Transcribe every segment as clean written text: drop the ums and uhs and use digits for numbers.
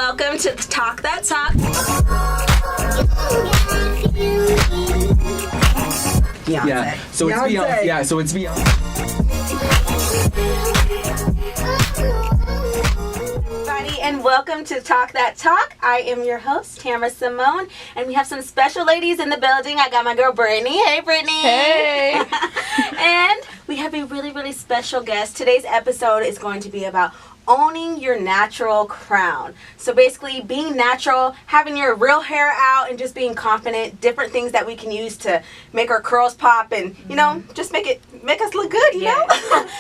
welcome to Talk That Talk. Beyonce. Yeah, so it's Beyonce. Yeah, so it's Beyonce. Everybody, and welcome to Talk That Talk. I am your host, Tamara Simone, and we have some special ladies in the building. I got my girl Brittany. Hey, Brittany. Hey. And we have a really, really special guest. Today's episode is going to be about owning your natural crown. So basically being natural, having your real hair out, and just being confident, different things that we can use to make our curls pop and, you know, just make us look good, you know?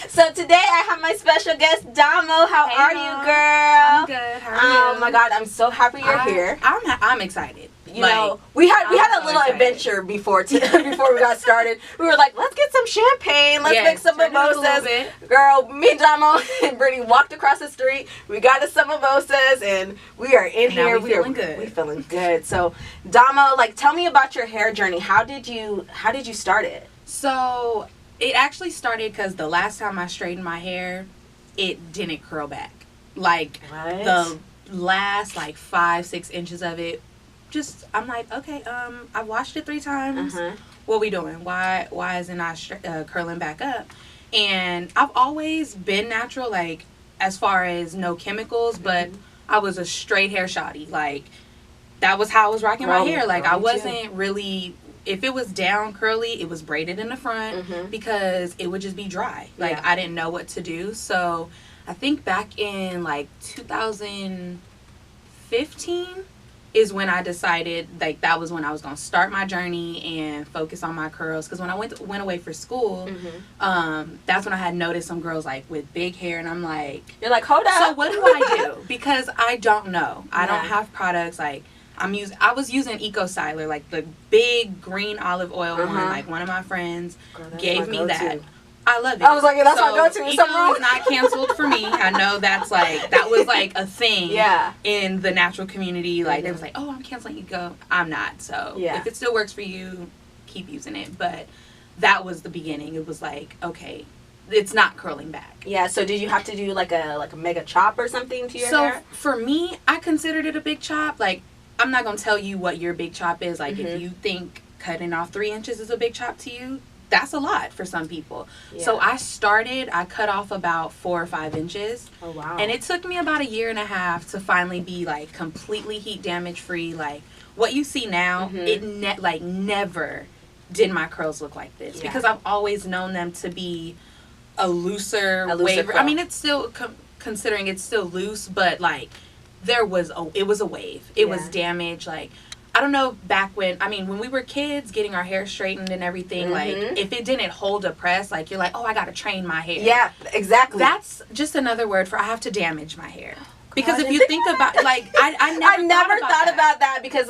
So today I have my special guest, Damo. How are you, girl? I'm good. How are you? Oh my God, I'm so happy you're here. I'm excited. You know, we had a little adventure before we got started. We were like, let's get some champagne, let's make some mimosas. Girl, me, Damo, and Brittany walked across the street. We got us some mimosas, and we are in here. We're feeling good. We're feeling good. So, Damo, like, tell me about your hair journey. How did you start it? So it actually started because the last time I straightened my hair, it didn't curl back. Like the last 5-6 inches of it. Just I'm like, okay, I washed it 3 times. What we doing? Why isn't it curling back up? And I've always been natural, like as far as no chemicals, but I was a straight hair shawty. Like that was how I was rocking my hair. Like I wasn't really, if it was down curly, it was braided in the front because it would just be dry. Like I didn't know what to do. So I think back in 2015 is when I decided that was when I was going to start my journey and focus on my curls. Because when I went away for school, that's when I had noticed some girls with big hair, and I'm like, you're like, hold up. So what do I do? Because I don't know. I don't have products. I was using Eco Styler, the big green olive oil one. One of my friends gave me that. I love it. I was like, yeah, that's my go-to. Eco is not canceled for me. I know that's that was a thing in the natural community. They was oh, I'm canceling Eco. I'm not. So if it still works for you, keep using it. But that was the beginning. It was okay, it's not curling back. Yeah, so did you have to do a mega chop or something to your hair? So for me, I considered it a big chop. I'm not going to tell you what your big chop is. If you think cutting off 3 inches is a big chop to you, that's a lot for some people. So I cut off about 4 or 5 inches. Oh, wow. And it took me about 1.5 years to finally be completely heat damage free. What you see now, it never did my curls look like this because I've always known them to be a looser wave. Curl. I mean, it's still considering it's still loose, but it was a wave. It was damage. I don't know, back when we were kids getting our hair straightened and everything, if it didn't hold a press, you're oh, I gotta train my hair. Yeah, exactly. That's just another word for I have to damage my hair. Because if you think about, I never thought about that because,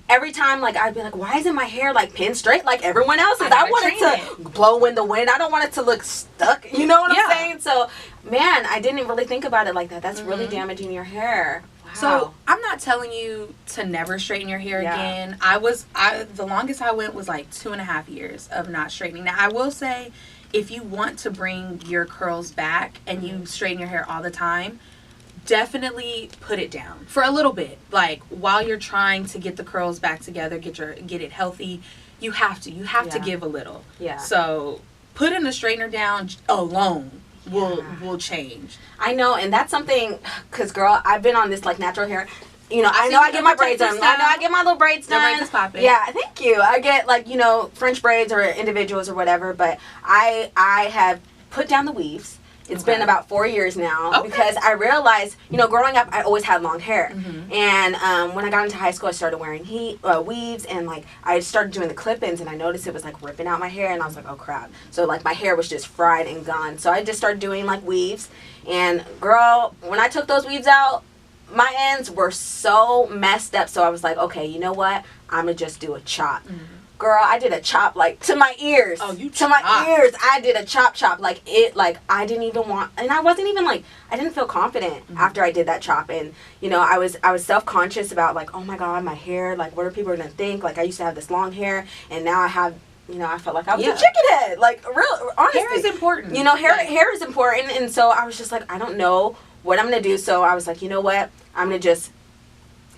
every time, I'd be why isn't my hair, pin straight like everyone else's? I want it to blow in the wind. I don't want it to look stuck. You know what I'm saying? So, man, I didn't really think about it like that. That's really damaging your hair. So I'm not telling you to never straighten your hair again. The longest I went was 2.5 years of not straightening. Now I will say, if you want to bring your curls back and you straighten your hair all the time, definitely put it down for a little bit. While you're trying to get the curls back together, get it healthy, you have to give a little. Yeah. So putting the straightener down alone will change. I know, and that's something, because girl, I've been on this natural hair. I get my braids done. I get my little braids done. Your braids is popping. Yeah, thank you. I get French braids or individuals or whatever, but I have put down the weaves. It's been about 4 years now because I realized, growing up, I always had long hair. And when I got into high school, I started wearing weaves, and I started doing the clip-ins, and I noticed it was ripping out my hair, and I was like, oh crap. So my hair was just fried and gone. So I just started doing weaves, and girl, when I took those weaves out, my ends were so messed up. So I was like, okay, you know what? I'm gonna just do a chop. Girl, I did a chop to my ears. Oh, you to my ears. I did a chop. I didn't even want, and I wasn't even I didn't feel confident after I did that chop. And I was self-conscious about oh my God, my hair. What are people gonna think? I used to have this long hair, and now I have. I felt like I was a chicken head. Real honestly. Hair is important. Hair is important, and so I was just I don't know what I'm gonna do. So I was like, you know what? I'm gonna just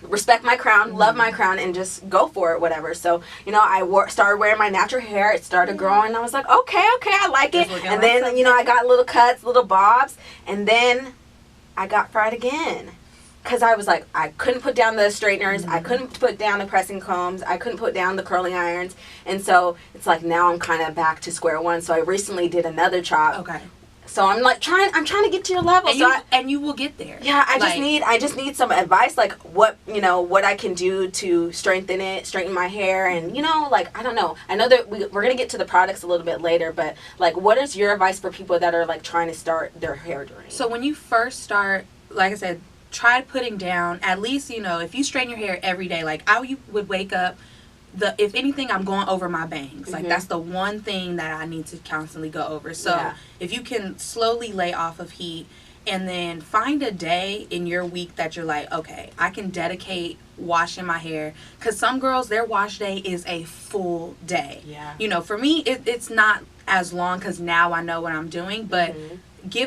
respect my crown, love my crown, and just go for it, whatever. So, you know, I started wearing my natural hair. It started growing. I was like, okay, I like it. And then, you know, I got little cuts, little bobs. And then I got fried again. Because I was like, I couldn't put down the straighteners. I couldn't put down the pressing combs. I couldn't put down the curling irons. And so it's like now I'm kind of back to square one. So I recently did another chop. Okay. So I'm like trying to get to your level. And you will get there. Yeah, I just need some advice, like what I can do to straighten my hair, and you know, like I don't know. I know that we're gonna get to the products a little bit later, but like, what is your advice for people that are like trying to start their hair journey? So when you first start, like I said, try putting down at least, you know, if you straighten your hair every day, like I would wake up. If anything, I'm going over my bangs. Like that's the one thing that I need to constantly go over. So if you can slowly lay off of heat, and then find a day in your week that you're like, okay, I can dedicate washing my hair. Because some girls, their wash day is a full day. Yeah. You know, for me, it's not as long because now I know what I'm doing. But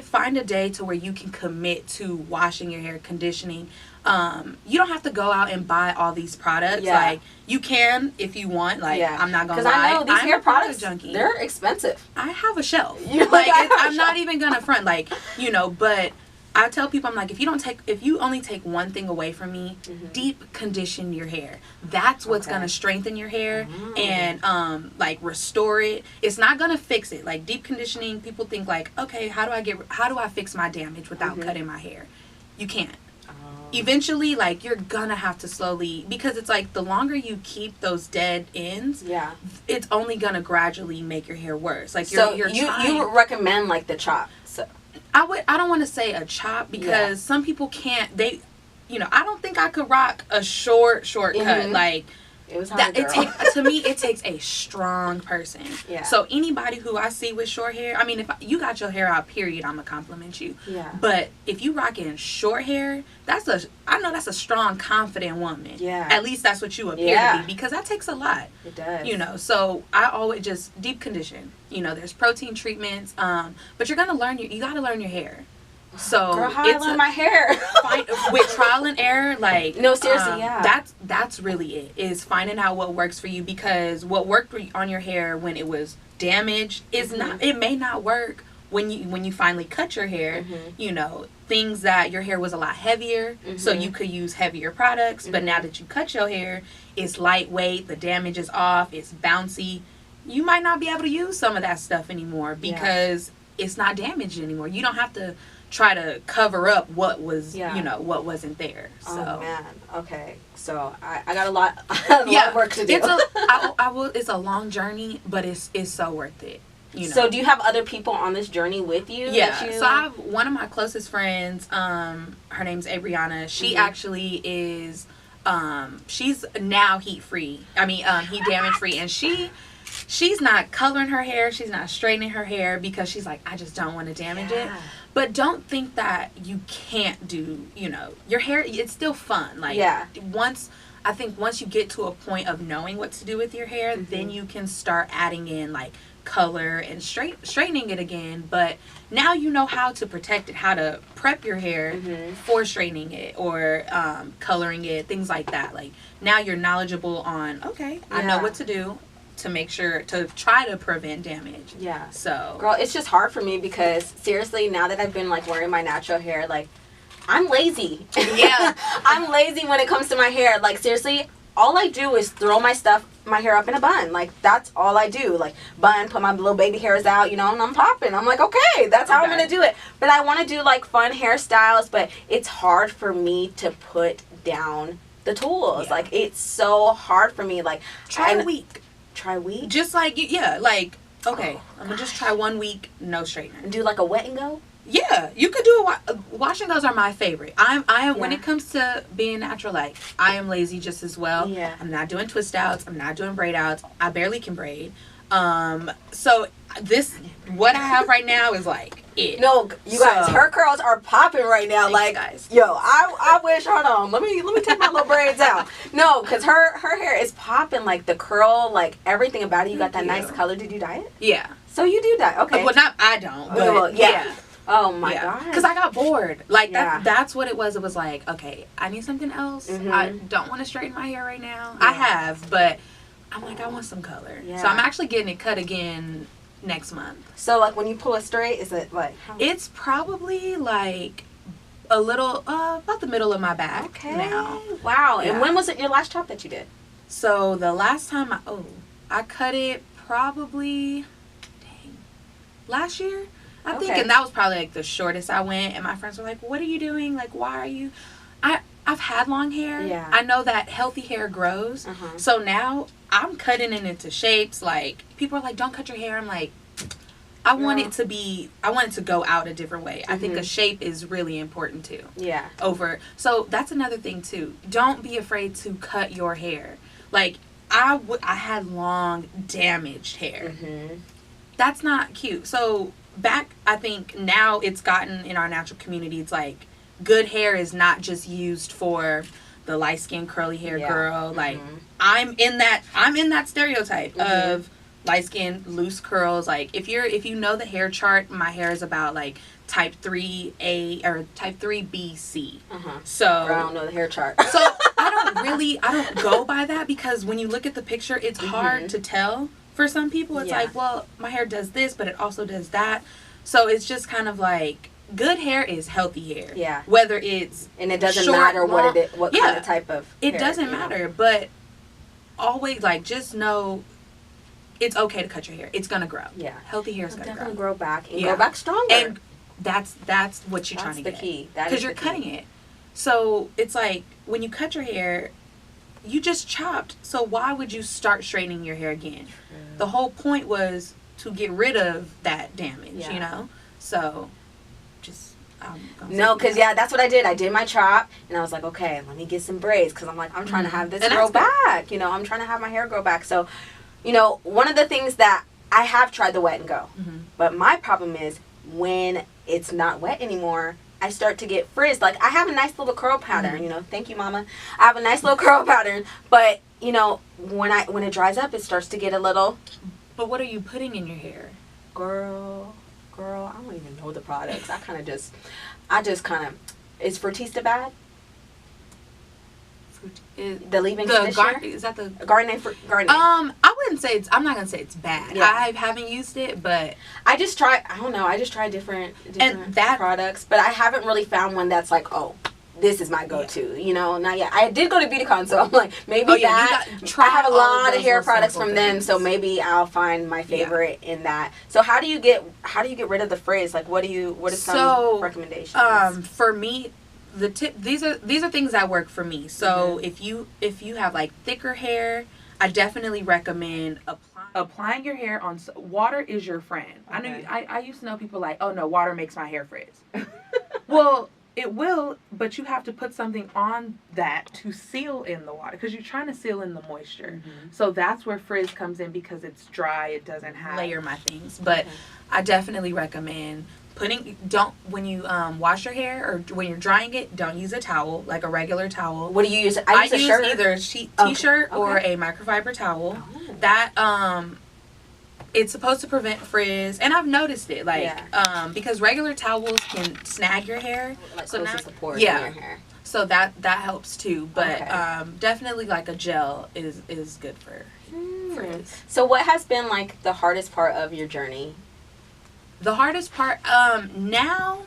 find a day to where you can commit to washing your hair, conditioning. You don't have to go out and buy all these products. Yeah. Like you can if you want. Like I'm not gonna lie. Because I know these hair products, junkie. They're expensive. I have a shelf. I'm not even gonna front. Like, you know, but I tell people, I'm like, if you only take one thing away from me, deep condition your hair. That's what's gonna strengthen your hair and like restore it. It's not gonna fix it. Like deep conditioning, people think like, okay, how do I fix my damage without cutting my hair? You can't. Eventually, like, you're gonna have to slowly, because it's like the longer you keep those dead ends, it's only gonna gradually make your hair worse. Like, you would recommend like the chop. So I don't want to say a chop because some people can't. I don't think I could rock a short cut. Like, it was hard, to me, it takes a strong person. Yeah. So anybody who I see with short hair, I mean, if you got your hair out, period, I'm gonna compliment you. Yeah. But if you rocking short hair, I know that's a strong, confident woman. Yeah. At least that's what you appear to be, because that takes a lot. It does. You know, so I always just deep condition. You know, there's protein treatments, but you gotta learn your hair. So girl, how I learn my hair with trial and error, like no, seriously, that's really it, is finding out what works for you, because what worked on your hair when it was damaged is not, it may not work when you finally cut your hair. You know, things that your hair was a lot heavier, so you could use heavier products, but now that you cut your hair, it's lightweight, the damage is off, it's bouncy, you might not be able to use some of that stuff anymore because it's not damaged anymore. You don't have to try to cover up what was, what wasn't there. So. Oh man, okay. So I got a lot of work to do. It's a long journey, but it's so worth it. You know? So do you have other people on this journey with you? Yeah. So I have one of my closest friends. Her name's Abriana. She actually is. She's now heat free. I mean, heat damage free, and she's not coloring her hair. She's not straightening her hair because she's like, I just don't want to damage it. But don't think that you can't do, your hair, it's still fun. Like, once you get to a point of knowing what to do with your hair, then you can start adding in, like, color and straightening it again. But now you know how to protect it, how to prep your hair for straightening it or coloring it, things like that. Like, now you're knowledgeable on, I know what to do to make sure to try to prevent damage. Yeah. So girl, it's just hard for me because seriously, now that I've been like wearing my natural hair, like I'm lazy. Yeah. I'm lazy when it comes to my hair. Like seriously, all I do is throw my hair up in a bun. Like that's all I do. Like bun, put my little baby hairs out, and I'm popping. I'm like, okay, that's how I'm gonna do it. But I want to do like fun hairstyles, but it's hard for me to put down the tools. Like it's so hard for me. Like try a week. Try week? Just like, I'm gonna just try 1 week, no straightener. And do like a wet and go? Yeah, you could do wash and goes are my favorite. I am when it comes to being natural, like I am lazy just as well. Yeah. I'm not doing twist outs. I'm not doing braid outs. I barely can braid. So what I have right now is like it. No, you guys, her curls are popping right now. Thanks, like, guys. Yo, I wish. Hold on, let me take my little braids out. No, because her hair is popping. Like the curl, like everything about it. You got that nice color. Did you dye it? Yeah. So you do dye, okay? Well, not I don't. But yeah. Oh my god. Because I got bored. Like Yeah. that's what it was. It was like, okay, I need something else. I don't want to straighten my hair right now. Yeah. I have, but I'm like, I want some color. Yeah. So I'm actually getting it cut again next month. So like when you pull it straight, is it like how? It's probably like a little about the middle of my back now. Wow. Yeah. And when was it your last chop that you did? So the last time I cut it probably last year. I think, and that was probably like the shortest I went. And my friends were like, "What are you doing? Like, why are you?" I've had long hair. Yeah. I know that healthy hair grows. So now I'm cutting it into shapes. Like people are like, "Don't cut your hair." I'm like, I want it to go out a different way. I think a shape is really important too. Yeah. So that's another thing too. Don't be afraid to cut your hair. Like I had long damaged hair. That's not cute. So I think now it's gotten in our natural community, it's like good hair is not just used for the light skinned curly hair girl. Like I'm in that stereotype of light skin, loose curls. Like if you know the hair chart, my hair is about like type 3A or type 3BC. So I don't know the hair chart. So I don't go by that, because when you look at the picture, it's hard to tell. For some people, it's like, well, my hair does this, but it also does that. So it's just kind of like, good hair is healthy hair. Yeah. Whether it's and it doesn't short, matter long, what kind of type of it hair, doesn't matter. But always like just know it's okay to cut your hair. It's gonna grow. Yeah. Healthy hair is gonna definitely grow. grow back and grow back stronger. And that's what you're trying to get. That's the key. That is because you're cutting it. So it's like when you cut your hair, you just chopped. So why would you start straightening your hair again? The whole point was to get rid of that damage, you know? So just no, because that's what I did. I did my chop, and I was like, okay, let me get some braids, because I'm like, I'm trying to have this grow back. You know, I'm trying to have my hair grow back. So, you know, one of the things that I have tried the wet and go, but my problem is when it's not wet anymore, I start to get frizzed. Like I have a nice little curl pattern, you know. Thank you, Mama. I have a nice little curl pattern, but you know, when it dries up, it starts to get a little. But what are you putting in your hair, girl? I don't even know the products. I just kind of. Is Fruitista bad? The leave-in conditioner? Is that the Garnier? I wouldn't say it's. I'm not gonna say it's bad. Yeah. I haven't used it, but I just try. I don't know. I just try different products, but I haven't really found one that's like, oh, this is my go-to. You know, not yet. I did go to BeautyCon, so I'm like, maybe I have a lot of hair products from them, so maybe I'll find my favorite in that. So how do you get rid of the frizz? Like, what are some recommendations? For me, the tip, these are things that work for me. So if you have like thicker hair, I definitely recommend applying your hair on water is your friend. Okay. I used to know people like, oh no, water makes my hair frizz. Well, it will, but you have to put something on that to seal in the water, because you're trying to seal in the moisture. So that's where frizz comes in, because it's dry, it doesn't have layer my things. But I definitely recommend when you wash your hair or when you're drying it, don't use a towel, like a regular towel. What do you use? I use either a t-shirt or a microfiber towel. That it's supposed to prevent frizz, and I've noticed it, like because regular towels can snag your hair, so now support in your hair. So that helps too. But definitely like a gel is good for frizz. So what has been like the hardest part of your journey? The hardest part now,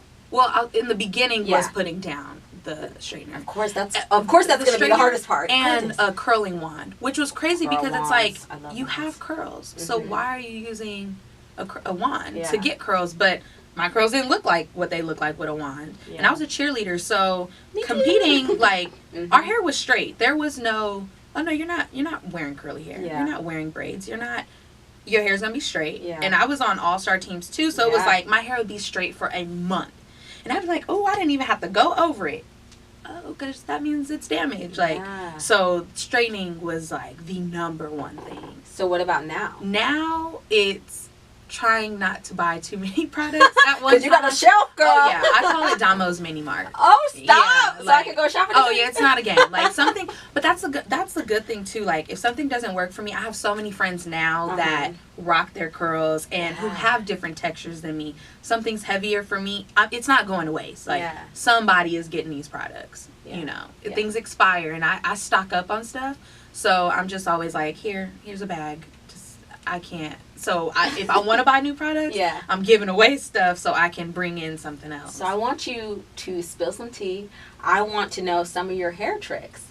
in the beginning was putting down the straightener. Of course that's going to be the hardest part. And a curling wand, which was crazy because it's like you have curls, so why are you using a wand to get curls? But my curls didn't look like what they look like with a wand, and I was a cheerleader, so competing like our hair was straight. There was no, oh no, you're not wearing curly hair. You're not wearing braids. Your hair's gonna be straight. And I was on all-star teams too, so it was like my hair would be straight for a month. And I'd be like, oh, I didn't even have to go over it. Oh, because that means it's damaged. So straightening was like the number one thing. So what about now? Now it's trying not to buy too many products at once. Because you got a shelf, girl. Oh, yeah. I call it Damo's Mini Mart. Oh, stop. Yeah, so I can go shopping. Oh, yeah, it's not a game. Like, something, but that's the good thing, too. Like, if something doesn't work for me, I have so many friends now that rock their curls and who have different textures than me. Something's heavier for me, it's not going to waste. Like, somebody is getting these products, you know. Things expire, and I stock up on stuff. So I'm just always like, here's a bag. I can't. So if I want to buy new products, I'm giving away stuff so I can bring in something else. So I want you to spill some tea. I want to know some of your hair tricks.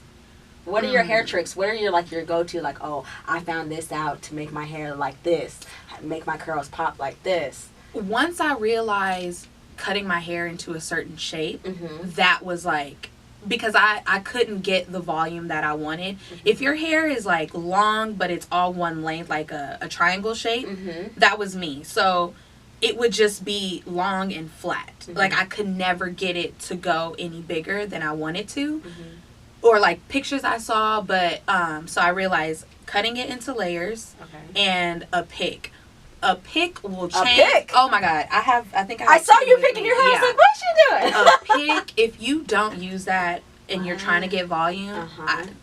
What are your hair tricks? What are your go-to, like, oh, I found this out to make my hair like this, make my curls pop like this? Once I realized cutting my hair into a certain shape, that was like, because I couldn't get the volume that I wanted. If your hair is like long but it's all one length, like a triangle shape, that was me. So it would just be long and flat. Like I could never get it to go any bigger than I wanted to. Or like pictures I saw, but so I realized cutting it into layers and a pick. A pick will change. A pick? Oh my God. I saw you picking your hair. I was like, what's she doing? A pick, if you don't use that and you're trying to get volume,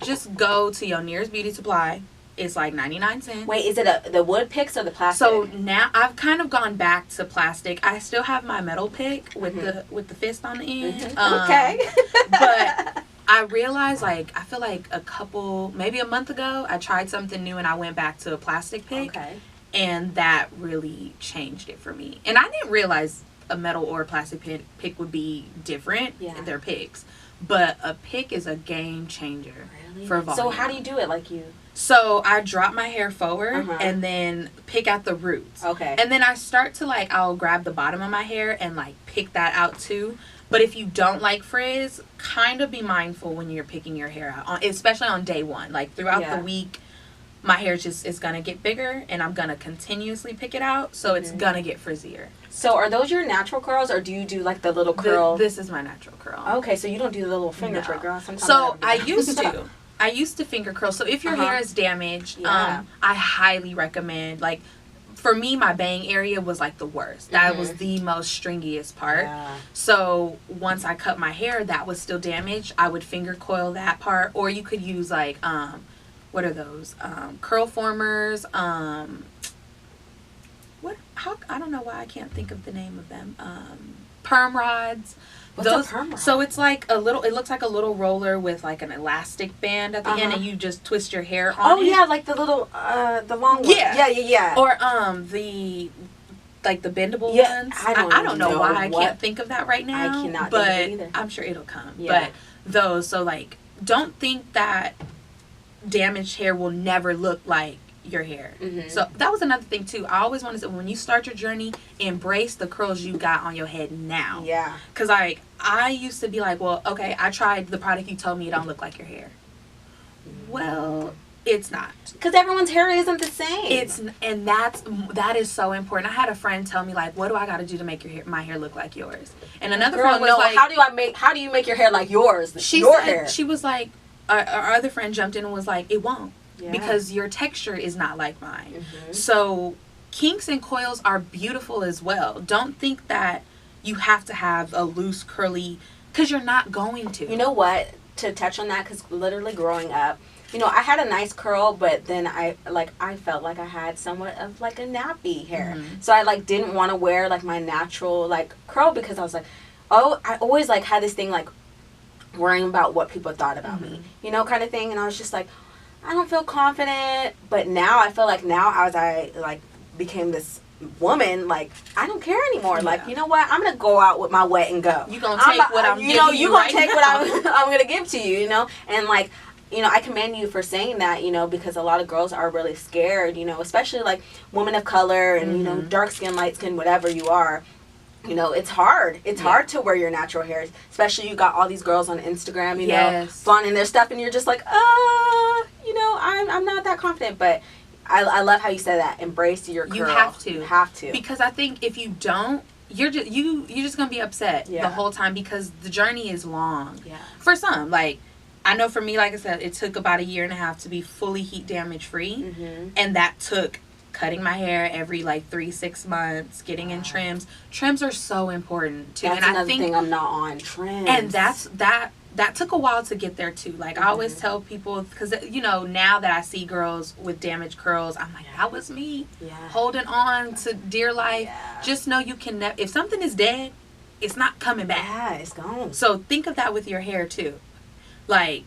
just go to your nearest beauty supply. It's like 99 cents. Wait, is it the wood picks or the plastic? So now I've kind of gone back to plastic. I still have my metal pick with the fist on the end. Okay. But I realized, like, I feel like maybe a month ago, I tried something new and I went back to a plastic pick. Okay. And that really changed it for me. And I didn't realize a metal or a plastic pick would be different. They're picks. But a pick is a game changer for volume. So how do you do it So I drop my hair forward and then pick out the roots. Okay. And then I start to, like, I'll grab the bottom of my hair and, like, pick that out too. But if you don't like frizz, kind of be mindful when you're picking your hair out, especially on day one. Like, throughout the week, my hair just is going to get bigger and I'm going to continuously pick it out. So it's going to get frizzier. So are those your natural curls or do you do like the little curl? This is my natural curl. Okay, so you don't do the little finger trick, girl. Sometimes so I used to. I used to finger curl. So if your hair is damaged, I highly recommend, like, for me, my bang area was like the worst. That was the most stringiest part. So once I cut my hair that was still damaged, I would finger coil that part. Or you could use like what are those? Curl formers. I don't know why I can't think of the name of them. Perm rods. What's a perm rod? So it's like it looks like a little roller with like an elastic band at the end, and you just twist your hair on it. Yeah, like the little, the long one. Yeah. Or the bendable ones. I don't know why I can't think of that right now. I cannot but think of it either. I'm sure it'll come. Yeah. But those, so like, don't think that damaged hair will never look like your hair. So that was another thing too. I always want to say, when you start your journey, embrace the curls you got on your head now. Yeah. Because like, I used to be like, well, okay, I tried the product, you told me it don't look like your hair. Well, it's not. Because everyone's hair isn't the same. And that is so important. I had a friend tell me, like, what do I got to do to make my hair look like yours? And another friend was like, how do you make your hair like yours? She was like, our other friend jumped in and was like, it won't. Because your texture is not like mine. So kinks and coils are beautiful as well. Don't think that you have to have a loose curly, because you're not going to. You know what? To touch on that, because literally growing up, you know, I had a nice curl, but then I felt like I had somewhat of like a nappy hair. So I like didn't want to wear like my natural like curl, because I was like, oh, I always like had this thing like worrying about what people thought about me, you know, kind of thing. And I was just like, I don't feel confident. But now I feel like as I like became this woman, like I don't care anymore. Like, you know what, I'm gonna go out with my wet and go. You gonna take what I'm giving you, gonna take what I'm gonna give to you, you know. And like, you know, I commend you for saying that, you know, because a lot of girls are really scared, you know, especially like women of color and you know, dark skin, light skin, whatever you are. You know, it's hard. It's hard to wear your natural hair, especially you got all these girls on Instagram, you know, flaunting their stuff, and you're just like, you know, I'm not that confident. But I love how you said that. Embrace your curl. You have to. You have to. Because I think if you don't, you're just gonna be upset the whole time, because the journey is long. Yeah. For some, like, I know for me, like I said, it took about 1.5 years to be fully heat damage free, and that took cutting my hair every like 3-6 months, getting in trims. Trims are so important too. That's and another I think thing I'm not on, trims. And that took a while to get there too. Like I always tell people, because you know, now that I see girls with damaged curls, I'm like, that was me holding on to dear life. Just know you can if something is dead, it's not coming back. Yeah, it's gone. So think of that with your hair too. Like,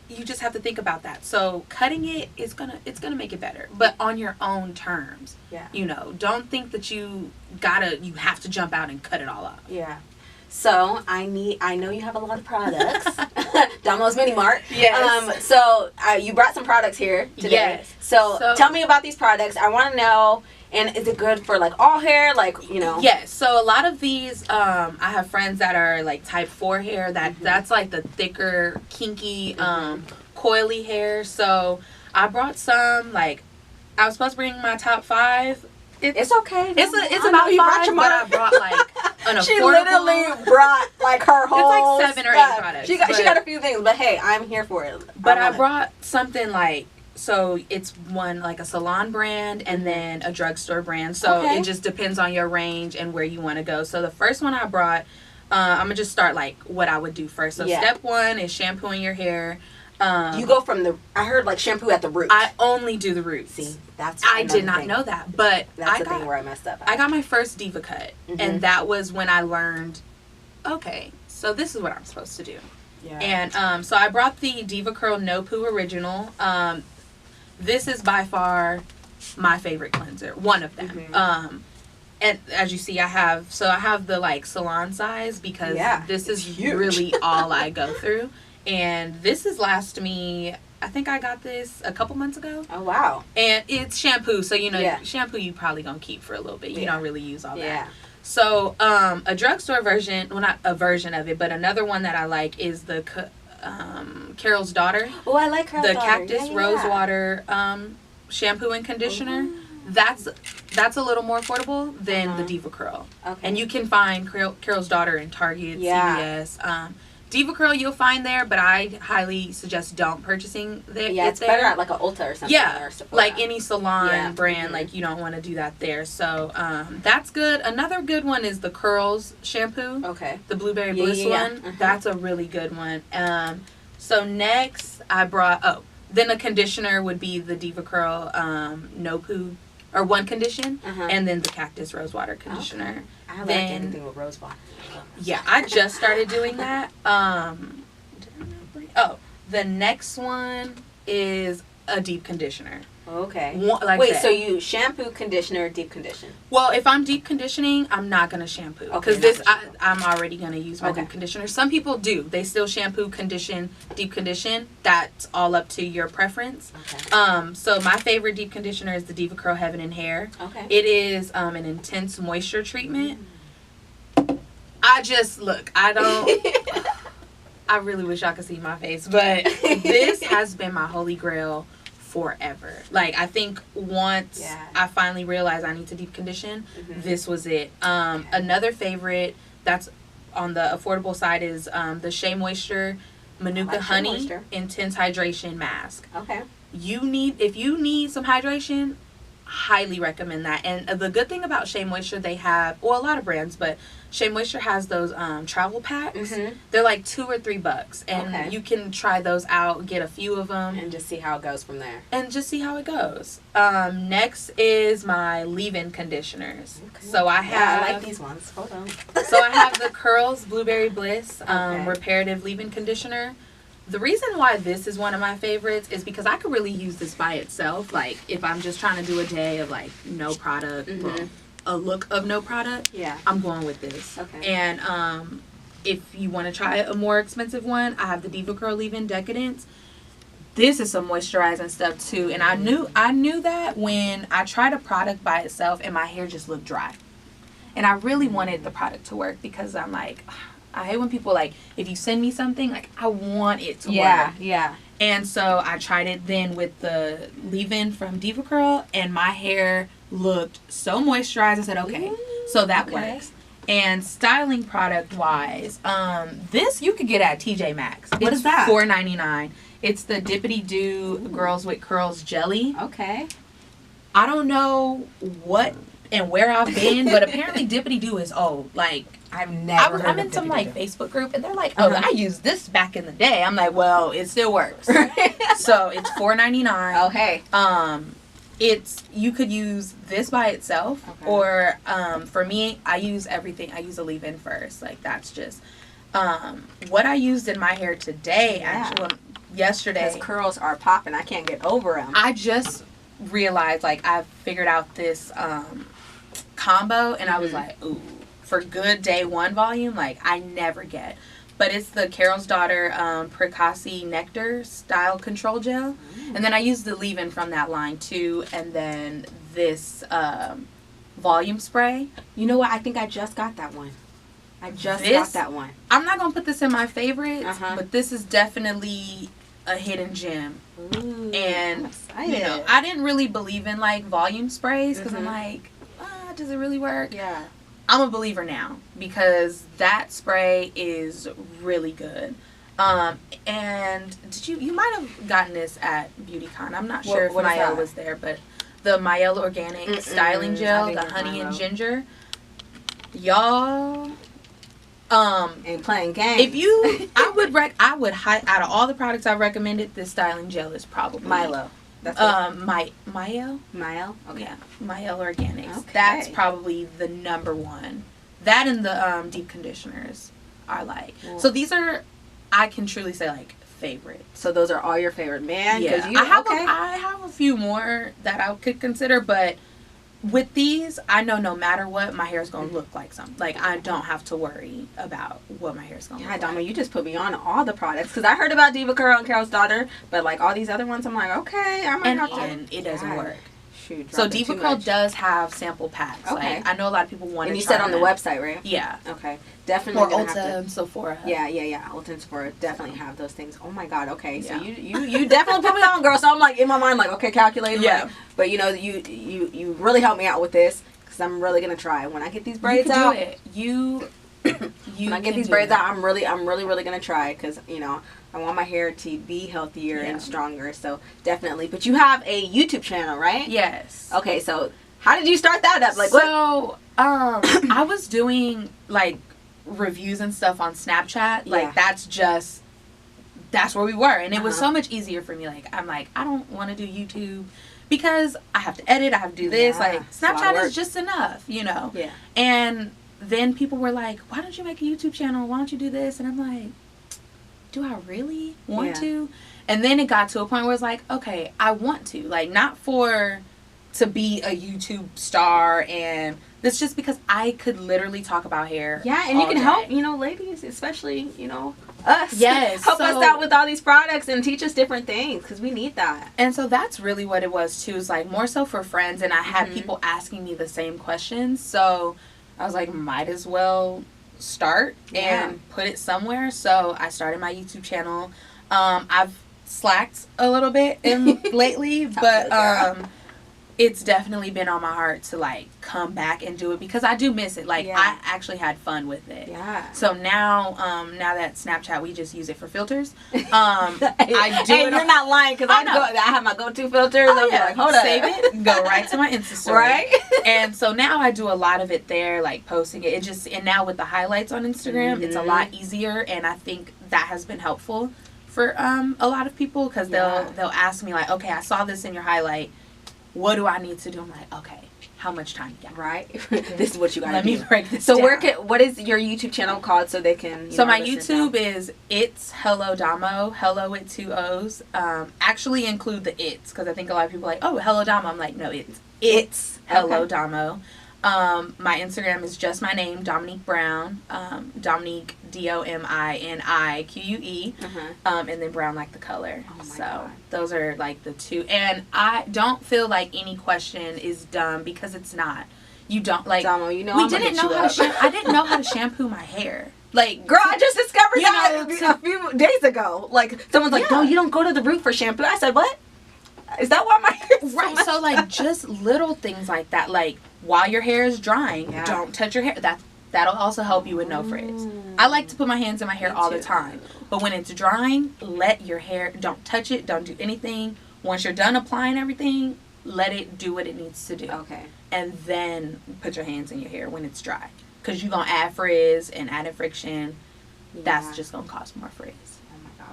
you just have to think about that. So cutting it's gonna make it better, but on your own terms. Yeah. You know, don't think that you have to jump out and cut it all up. Yeah. So I know you have a lot of products. Domino's Mini Mart. Yes. So you brought some products here today. Yes. So tell me about these products. I want to know. And is it good for like all hair? Like, you know. Yes. So a lot of these, I have friends that are like type 4 hair. That's like the thicker, kinky, coily hair. So I brought some. Like, I was supposed to bring my top 5. It's okay. It's about 5, but I brought like an affordable. She literally brought like her whole. It's like 7 or 8 products. She got a few things, but hey, I'm here for it. But I brought something like. So it's one like a salon brand and then a drugstore brand. So it just depends on your range and where you want to go. So the first one I brought, I'm going to just start like what I would do first. So step 1 is shampooing your hair. You go from I heard like shampoo at the root. I only do the roots. See, that's I did not know that. But that's the thing where I messed up. I got my first Diva cut. And that was when I learned, okay, so this is what I'm supposed to do. Yeah. And so I brought the Diva Curl No Poo Original. This is by far my favorite cleanser. One of them. And as you see, I have the like salon size because this is huge. Really all I go through. And this has lasted me, I think I got this a couple months ago. Oh, wow. And it's shampoo. So, you know, shampoo you probably going to keep for a little bit. You don't really use all that. So, a drugstore version, well, not a version of it, but another one that I like is the Carol's Daughter. Oh, I like Carol's Daughter. The Cactus Rosewater shampoo and conditioner. Ooh. That's a little more affordable than the Diva Curl. Okay. And you can find Carol's Daughter in Target, CVS. Diva Curl you'll find there, but I highly suggest don't purchasing it. Yeah, it's better at like a Ulta or something. Yeah, or like any salon brand, like you don't want to do that there. So that's good. Another good one is the Curls shampoo. Okay. The Blueberry Bliss one. That's a really good one. So next I brought, then a conditioner would be the Diva Curl No Poo, or One Condition, and then the Cactus Rosewater conditioner. I like anything with rose water. Yeah, I just started doing that. The next one is a deep conditioner. Okay. Wait, so you shampoo, conditioner, deep condition? Well, if I'm deep conditioning, I'm not going to shampoo. Because I'm already going to use my deep conditioner. Some people do. They still shampoo, condition, deep condition. That's all up to your preference. Okay. So my favorite deep conditioner is the Diva Curl Heaven and Hair. Okay. It is an intense moisture treatment. I really wish y'all could see my face. But this has been my holy grail forever. Like, I think once I finally realized I need to deep condition, this was it. Another favorite that's on the affordable side is the Shea Moisture Manuka Honey Intense Hydration Mask. Okay. If you need some hydration, highly recommend that. And the good thing about Shea Moisture, they have, well, a lot of brands, but Shea Moisture has those travel packs. They're like $2 or $3, and you can try those out, get a few of them, and just see how it goes from there. And just see how it goes. Next is my leave-in conditioners. So I like these ones. Hold on. So I have the Curls Blueberry Bliss reparative leave-in conditioner. The reason why this is one of my favorites is because I could really use this by itself. Like, if I'm just trying to do a day of, like, no product, a look of no product, I'm going with this. Okay. And if you want to try a more expensive one, I have the Diva Curl Leave-In Decadence. This is some moisturizing stuff, too. And I knew that when I tried a product by itself and my hair just looked dry. And I really wanted the product to work because I'm like, I hate when people, like, if you send me something, like, I want it to work. Yeah. And so I tried it then with the leave-in from Diva Curl, and my hair looked so moisturized. I said, okay, so that works. And styling product-wise, this you could get at TJ Maxx. What is that? $4.99. It's the Dippity Doo Girls with Curls Jelly. Okay. I don't know what and where I've been, but apparently Dippity Doo is old. Like, I've never heard I'm of in some Dippity like Doo. Facebook group, and they're like, "Oh, I used this back in the day." I'm like, "Well, it still works." So it's $4.99. Oh, hey. It's you could use this by itself, or for me, I use everything. I use a leave-in first. Like that's just what I used in my hair today. Actually, yesterday, His curls are popping. I can't get over them. I just realized like I've figured out this combo, and I was like, ooh, for good day one volume, like I never get. But it's the Carol's Daughter Precassi Nectar Style Control Gel. And then I use the leave-in from that line too. And then this volume spray. You know what? I think I just got that one. got that one. I'm not going to put this in my favorites, Uh-huh. but this is definitely a hidden gem. Ooh, And, I'm excited. you know, I didn't really believe in like volume sprays because I'm like, does it really work? Yeah. I'm a believer now because that spray is really good. And you might have gotten this at BeautyCon. I'm not sure if what is Mael that? was there, but the Mael Organic Styling Gel, the think it's honey and Mael. ginger. Y'all, Ain't playing games. if you, I would out of all the products I recommended, this styling gel is probably Milo. That's Mael. Mael. Okay. Yeah, Mael Organics. Okay. That's probably the number one. That and the deep conditioners are like. Cool. So these are, I can truly say like favorites. So those are all your favorite, man. Yeah, I have a few more that I could consider, but with these, I know no matter what, my hair is gonna look like something. Like I don't have to worry about what my hair is gonna Yeah, look Dama, like. you just put me on all the products because I heard about Diva Curl and Carol's Daughter, but like all these other ones, I'm like, okay, I might have to. And it doesn't God. work. Shoot, So dropping Diva too Curl much. does have sample packs. Okay. Like I know a lot of people want to. And you said on the website, right? Yeah. Okay, definitely. Or gonna Ulta have to- and Sephora. Yeah. Ulta and Sephora definitely have those things. Oh my God. Okay, so Yeah. you definitely put me on, girl. So I'm like in my mind, like, okay, calculating. Yeah. Like, but you know, you really helped me out with this because I'm really gonna try when I get these braids you can out. do it. You When I get can these do braids it. out, I'm really gonna try because you know I want my hair to be healthier Yeah. and stronger. So definitely. But you have a YouTube channel, right? Yes. Okay, so how did you start that up? Like what? So, I was doing like reviews and stuff on Snapchat. Like Yeah. that's where we were, and it was Uh-huh. so much easier for me. Like I'm like I don't want to do YouTube because I have to edit. I have to do this. Yeah, Like it's a lot of Snapchat work. is just enough, you know. Yeah. And then people were like, "Why don't you make a YouTube channel? Why don't you do this?" And I'm like, "Do I really want Yeah. to?" And then it got to a point where it's like, "Okay, I want to." Like not to be a YouTube star, and that's just because I could literally talk about hair. Yeah, and you all can day. help, you know, ladies, especially, you know, us. Yes, help us so- out with all these products and teach us different things because we need that. And so that's really what it was too. Is like more so for friends, and I had Mhm. people asking me the same questions. So I was like, might as well start Yeah. and put it somewhere. So I started my YouTube channel. I've slacked a little bit lately, but it's definitely been on my heart to like come back and do it because I do miss it. Like Yeah. I actually had fun with it. Yeah. So now that Snapchat, we just use it for filters. I do Hey, it. you're not lying because I I know. I have my go-to filters. Oh, I'm yeah. like, hold up. Save it, go right to my Insta story. Right? And so now I do a lot of it there, like posting it. And now with the highlights on Instagram, it's a lot easier, and I think that has been helpful for a lot of people because Yeah. they'll ask me like, okay, I saw this in your highlight. What do I need to do? I'm like, okay, how much time you got? Right. This is what you got to Let do. me break this So down. what is your YouTube channel called so they can? So my listen YouTube is It's Hello Damo, Hello with 2 O's. Actually include the it's because I think a lot of people are like, oh, Hello Damo. I'm like, no, it's Hello Okay. Damo. My Instagram is just my name, Dominique Brown. Dominique DOMINIQUE. And then brown like the color. Oh my So God. those are like the two. And I don't feel like any question is dumb because it's not. You don't like. Damo, you know we I'm gonna didn't hit know you how to up. I didn't know how to shampoo my hair. Like, Girl, I just discovered You that know, a few days ago. Like, someone's like, Yeah. no, you don't go to the root for shampoo. I said, what? Is that why my hair is right. So like just little things like that. Like while your hair is drying, Yeah. don't touch your hair. That'll also help you with no frizz. I like to put my hands in my hair Me all the too. time. But when it's drying, let your hair, don't touch it, don't do anything. Once you're done applying everything, let it do what it needs to do. Okay. And then put your hands in your hair when it's dry. Because you're going to add frizz and added friction. Yeah. That's just going to cause more frizz.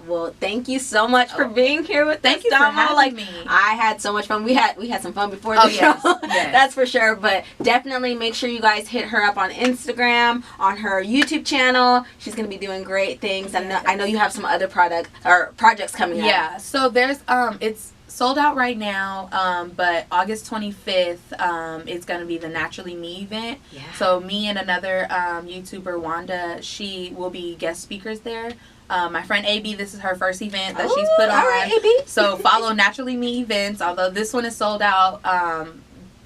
Well, thank you so much for being here with us. Thank you for having me. I had so much fun. We had some fun before the show. Yes. That's for sure. But definitely make sure you guys hit her up on Instagram, on her YouTube channel. She's gonna be doing great things. I know you have some other projects coming up. Yeah. So there's it's sold out right now, but August 25th, it's going to be the Naturally Me event. Yeah. So me and another YouTuber, Wanda, she will be guest speakers there. My friend AB, this is her first event that she's put on. All right, AB. So follow Naturally Me events. Although this one is sold out,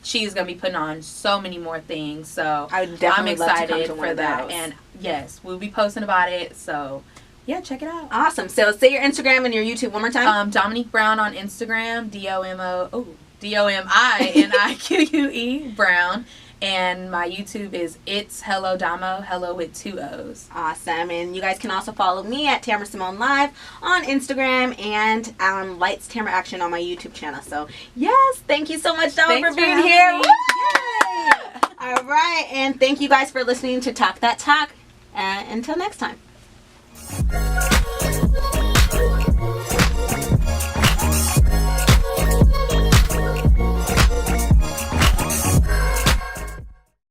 she's going to be putting on so many more things. So I'm excited for that. And yes, we'll be posting about it. So yeah, check it out. Awesome. So say your Instagram and your YouTube one more time. Dominique Brown on Instagram, DOMINIQUE Brown. And my YouTube is It's Hello Damo, hello with 2 O's. Awesome. And you guys can also follow me at Tamara Simone Live on Instagram and Lights Tamara Action on my YouTube channel. So yes, thank you so much, Damo, for being here. Yay! All right. And thank you guys for listening to Talk That Talk. Until next time.